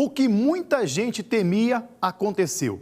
O que muita gente temia aconteceu.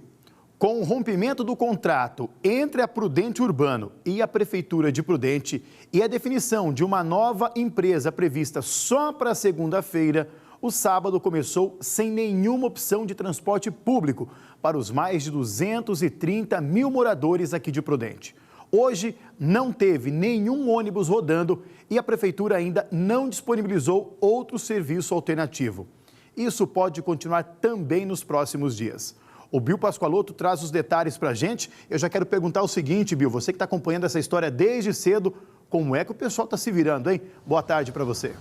Com o rompimento do contrato entre a Prudente Urbano e a Prefeitura de Prudente e a definição de uma nova empresa prevista só para segunda-feira, o sábado começou sem nenhuma opção de transporte público para os mais de 230 mil moradores aqui de Prudente. Hoje não teve nenhum ônibus rodando e a Prefeitura ainda não disponibilizou outro serviço alternativo. Isso pode continuar também nos próximos dias. O Bill Pascoaloto traz os detalhes para a gente. Eu já quero perguntar o seguinte, Bill, você que está acompanhando essa história desde cedo, como é que o pessoal está se virando, hein? Boa tarde para você.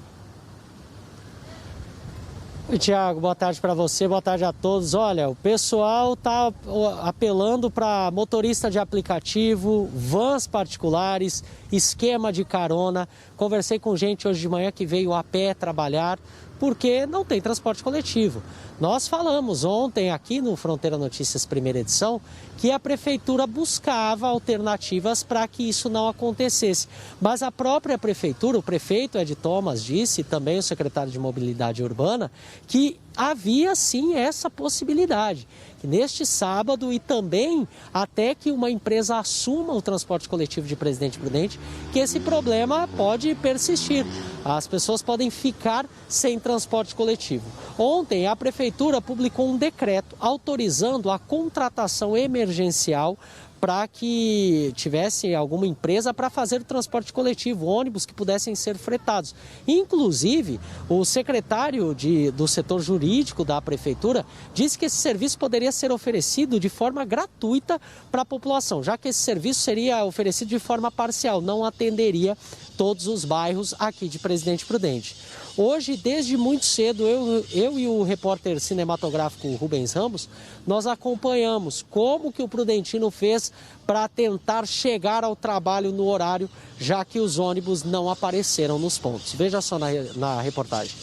Oi, Tiago, boa tarde para você, boa tarde a todos. Olha, o pessoal está apelando para motorista de aplicativo, vans particulares, esquema de carona. Conversei com gente hoje de manhã que veio a pé trabalhar, porque não tem transporte coletivo. Nós falamos ontem aqui no Fronteira Notícias primeira edição que a Prefeitura buscava alternativas para que isso não acontecesse. Mas a própria Prefeitura, o prefeito Ed Thomas disse, e também o secretário de Mobilidade Urbana, que havia sim essa possibilidade. Que neste sábado e também até que uma empresa assuma o transporte coletivo de Presidente Prudente, que esse problema pode persistir. As pessoas podem ficar sem transporte coletivo. Ontem a Prefeitura publicou um decreto autorizando a contratação emergencial para que tivesse alguma empresa para fazer o transporte coletivo, ônibus que pudessem ser fretados. Inclusive, o secretário do setor jurídico da Prefeitura disse que esse serviço poderia ser oferecido de forma gratuita para a população, já que esse serviço seria oferecido de forma parcial, não atenderia todos os bairros aqui de Presidente Prudente. Hoje, desde muito cedo, eu e o repórter cinematográfico Rubens Ramos, nós acompanhamos como que o Prudentino fez para tentar chegar ao trabalho no horário, já que os ônibus não apareceram nos pontos. Veja só na reportagem.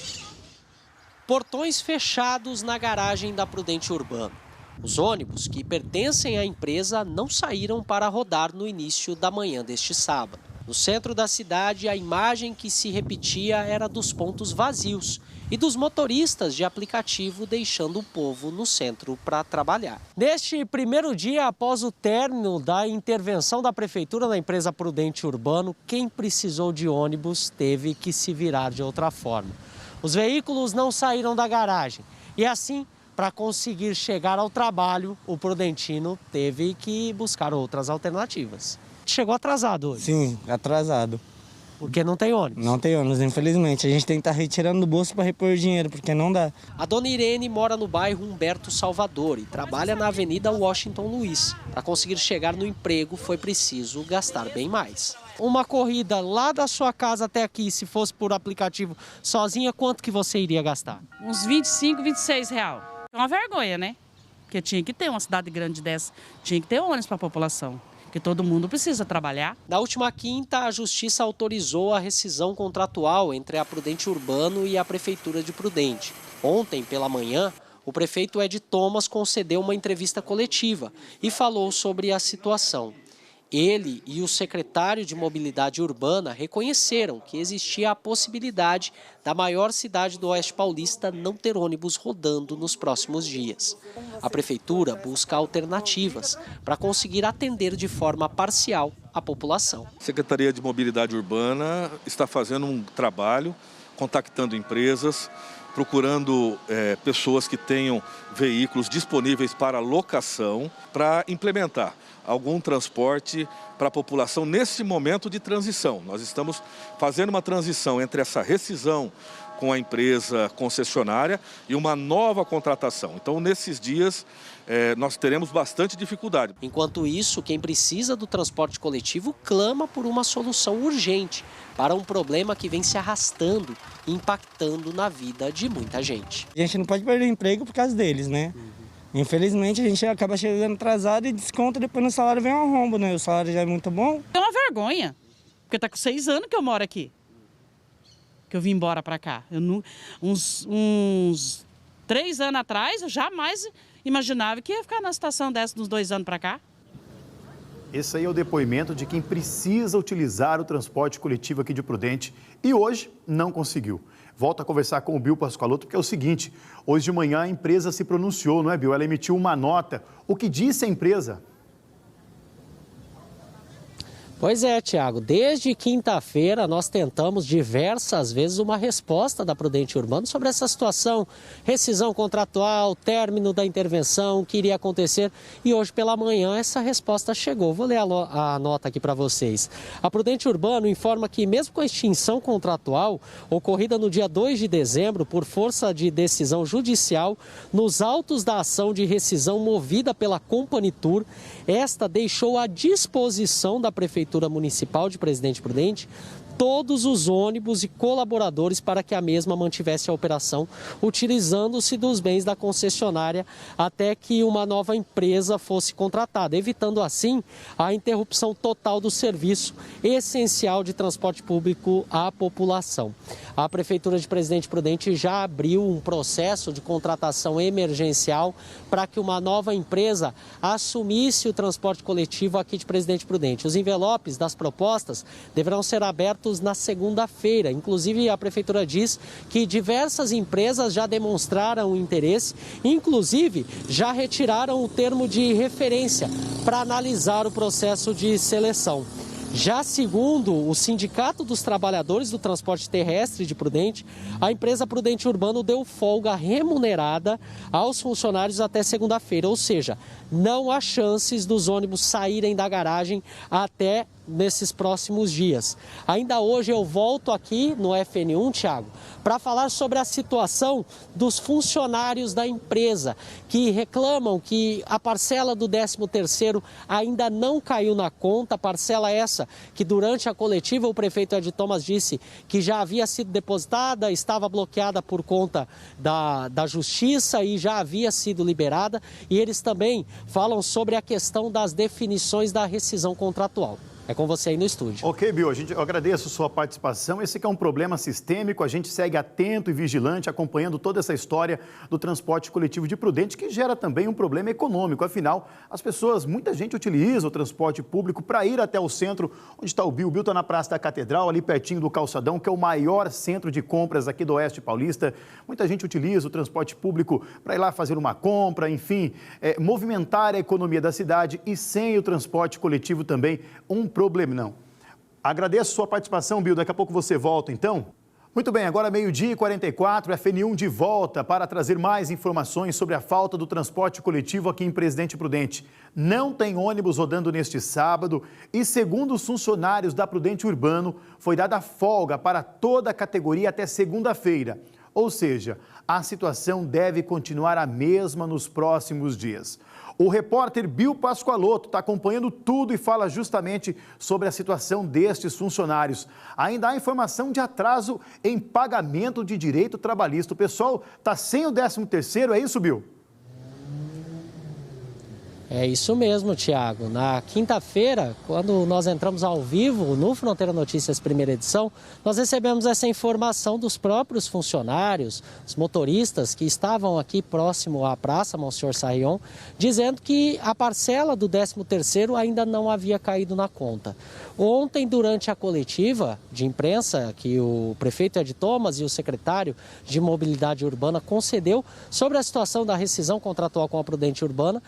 Portões fechados na garagem da Prudente Urbano. Os ônibus que pertencem à empresa não saíram para rodar no início da manhã deste sábado. No centro da cidade, a imagem que se repetia era dos pontos vazios e dos motoristas de aplicativo deixando o povo no centro para trabalhar. Neste primeiro dia, após o término da intervenção da Prefeitura na empresa Prudente Urbano, quem precisou de ônibus teve que se virar de outra forma. Os veículos não saíram da garagem e assim, para conseguir chegar ao trabalho, o Prudentino teve que buscar outras alternativas. Chegou atrasado hoje? Sim, atrasado. Porque não tem ônibus? Não tem ônibus, infelizmente. A gente tem que estar retirando do bolso para repor dinheiro, porque não dá. A dona Irene mora no bairro Humberto Salvador e trabalha na Avenida Washington Luiz. Para conseguir chegar no emprego, foi preciso gastar bem mais. Uma corrida lá da sua casa até aqui, se fosse por aplicativo sozinha, quanto que você iria gastar? Uns 25, 26 reais. É uma vergonha, né? Porque tinha que ter uma cidade grande dessa, tinha que ter ônibus para a população. Que todo mundo precisa trabalhar. Na última quinta, a Justiça autorizou a rescisão contratual entre a Prudente Urbano e a Prefeitura de Prudente. Ontem, pela manhã, o prefeito Ed Thomas concedeu uma entrevista coletiva e falou sobre a situação. Ele e o secretário de Mobilidade Urbana reconheceram que existia a possibilidade da maior cidade do Oeste Paulista não ter ônibus rodando nos próximos dias. A Prefeitura busca alternativas para conseguir atender de forma parcial a população. A Secretaria de Mobilidade Urbana está fazendo um trabalho, contactando empresas, procurando pessoas que tenham veículos disponíveis para locação, para implementar algum transporte para a população nesse momento de transição. Nós estamos fazendo uma transição entre essa rescisão com a empresa concessionária e uma nova contratação. Então, nesses dias, nós teremos bastante dificuldade. Enquanto isso, quem precisa do transporte coletivo clama por uma solução urgente para um problema que vem se arrastando e impactando na vida de muita gente. A gente não pode perder emprego por causa deles, né? Infelizmente, a gente acaba chegando atrasado e desconta, depois no salário vem um arrombo, né? O salário já é muito bom. É uma vergonha, porque tá com 6 anos que eu moro aqui. Que eu vim embora para cá. Uns 3 anos atrás, eu jamais imaginava que ia ficar numa situação dessa nos 2 anos para cá. Esse aí é o depoimento de quem precisa utilizar o transporte coletivo aqui de Prudente e hoje não conseguiu. volto a conversar com o Bill Pascoaloto, porque é o seguinte, hoje de manhã a empresa se pronunciou, não é, Bill? Ela emitiu uma nota. O que disse a empresa? Pois é, Tiago, desde quinta-feira nós tentamos diversas vezes uma resposta da Prudente Urbano sobre essa situação, rescisão contratual, término da intervenção, o que iria acontecer, e hoje pela manhã essa resposta chegou. Vou ler a nota aqui para vocês. A Prudente Urbano informa que mesmo com a extinção contratual ocorrida no dia 2 de dezembro por força de decisão judicial, nos autos da ação de rescisão movida pela Companitur, esta deixou à disposição da Prefeitura Municipal de Presidente Prudente todos os ônibus e colaboradores para que a mesma mantivesse a operação, utilizando-se dos bens da concessionária até que uma nova empresa fosse contratada, evitando assim a interrupção total do serviço essencial de transporte público à população. A Prefeitura de Presidente Prudente já abriu um processo de contratação emergencial para que uma nova empresa assumisse o transporte coletivo aqui de Presidente Prudente. Os envelopes das propostas deverão ser abertos na segunda-feira. Inclusive, a Prefeitura diz que diversas empresas já demonstraram interesse, inclusive já retiraram o termo de referência para analisar o processo de seleção. Já segundo o Sindicato dos Trabalhadores do Transporte Terrestre de Prudente, a empresa Prudente Urbano deu folga remunerada aos funcionários até segunda-feira, ou seja, não há chances dos ônibus saírem da garagem até nesses próximos dias. Ainda hoje eu volto aqui no FN1, Tiago, para falar sobre a situação dos funcionários da empresa que reclamam que a parcela do 13º ainda não caiu na conta, parcela essa que durante a coletiva o prefeito Ed Thomas disse que já havia sido depositada, estava bloqueada por conta da justiça e já havia sido liberada, e eles também falam sobre a questão das definições da rescisão contratual. É com você aí no estúdio. Ok, Bill, eu agradeço a sua participação. Esse que é um problema sistêmico, a gente segue atento e vigilante, acompanhando toda essa história do transporte coletivo de Prudente, que gera também um problema econômico. Afinal, muita gente utiliza o transporte público para ir até o centro, onde está o Bill. O Bill está na Praça da Catedral, ali pertinho do Calçadão, que é o maior centro de compras aqui do Oeste Paulista. Muita gente utiliza o transporte público para ir lá fazer uma compra, enfim, movimentar a economia da cidade, e sem o transporte coletivo também um problema, não. Agradeço a sua participação, Bill. Daqui a pouco você volta, então. Muito bem, agora 12h44, FN1 de volta para trazer mais informações sobre a falta do transporte coletivo aqui em Presidente Prudente. Não tem ônibus rodando neste sábado e, segundo os funcionários da Prudente Urbano, foi dada folga para toda a categoria até segunda-feira. Ou seja, a situação deve continuar a mesma nos próximos dias. O repórter Bill Pascoaloto está acompanhando tudo e fala justamente sobre a situação destes funcionários. Ainda há informação de atraso em pagamento de direito trabalhista. O pessoal está sem o 13º, é isso, Bill? É isso mesmo, Tiago. Na quinta-feira, quando nós entramos ao vivo no Fronteira Notícias primeira edição, nós recebemos essa informação dos próprios funcionários, os motoristas que estavam aqui próximo à Praça Monsenhor Sarrion, dizendo que a parcela do 13º ainda não havia caído na conta. Ontem, durante a coletiva de imprensa que o prefeito Ed Thomas e o secretário de Mobilidade Urbana concedeu sobre a situação da rescisão contratual com a Prudente Urbano,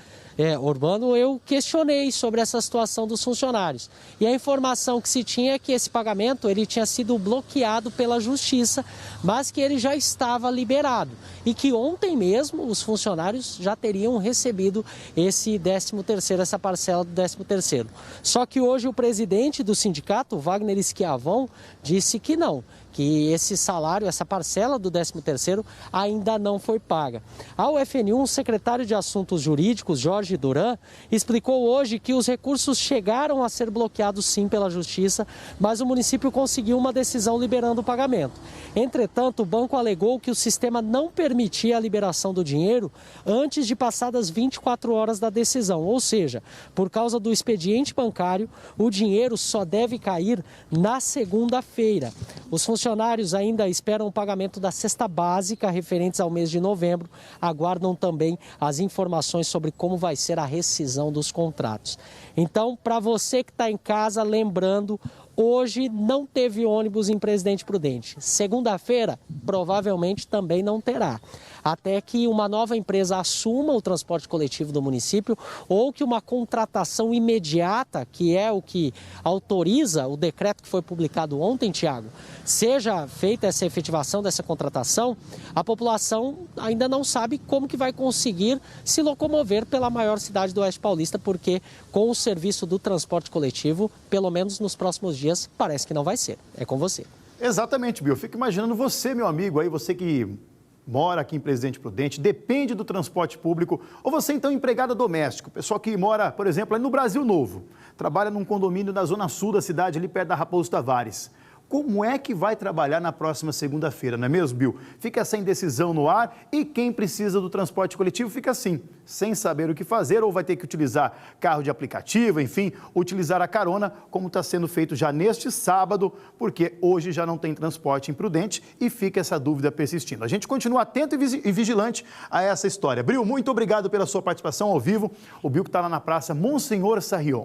eu questionei sobre essa situação dos funcionários. E a informação que se tinha é que esse pagamento ele tinha sido bloqueado pela Justiça, mas que ele já estava liberado. E que ontem mesmo os funcionários já teriam recebido esse 13º, essa parcela do 13º. Só que hoje o presidente do sindicato, Wagner Schiavon, disse que não, que esse salário, essa parcela do 13º ainda não foi paga. Ao FN1, o secretário de Assuntos Jurídicos, Jorge Duran, explicou hoje que os recursos chegaram a ser bloqueados sim pela Justiça, mas o município conseguiu uma decisão liberando o pagamento. Entretanto, o banco alegou que o sistema não permitia a liberação do dinheiro antes de passadas 24 horas da decisão, ou seja, por causa do expediente bancário, o dinheiro só deve cair na segunda-feira. Os funcionários ainda esperam o pagamento da cesta básica referentes ao mês de novembro, aguardam também as informações sobre como vai ser a rescisão dos contratos. Então, para você que está em casa, lembrando, Hoje não teve ônibus em Presidente Prudente. Segunda-feira, provavelmente também não terá. Até que uma nova empresa assuma o transporte coletivo do município ou que uma contratação imediata, que é o que autoriza o decreto que foi publicado ontem, Tiago, seja feita essa efetivação dessa contratação, a população ainda não sabe como que vai conseguir se locomover pela maior cidade do Oeste Paulista, porque com o serviço do transporte coletivo, pelo menos nos próximos dias, parece que não vai ser. É com você. Exatamente, Bill. Eu fico imaginando você, meu amigo, aí, você que mora aqui em Presidente Prudente, depende do transporte público, ou você então empregada doméstica, pessoal que mora, por exemplo, aí no Brasil Novo, trabalha num condomínio na zona sul da cidade, ali perto da Raposo Tavares. Como é que vai trabalhar na próxima segunda-feira, não é mesmo, Bill? Fica essa indecisão no ar e quem precisa do transporte coletivo fica assim, sem saber o que fazer, ou vai ter que utilizar carro de aplicativo, enfim, utilizar a carona, como está sendo feito já neste sábado, porque hoje já não tem transporte em Prudente e fica essa dúvida persistindo. A gente continua atento e vigilante a essa história. Bill, muito obrigado pela sua participação ao vivo. O Bill que está lá na Praça Monsenhor Sarrion.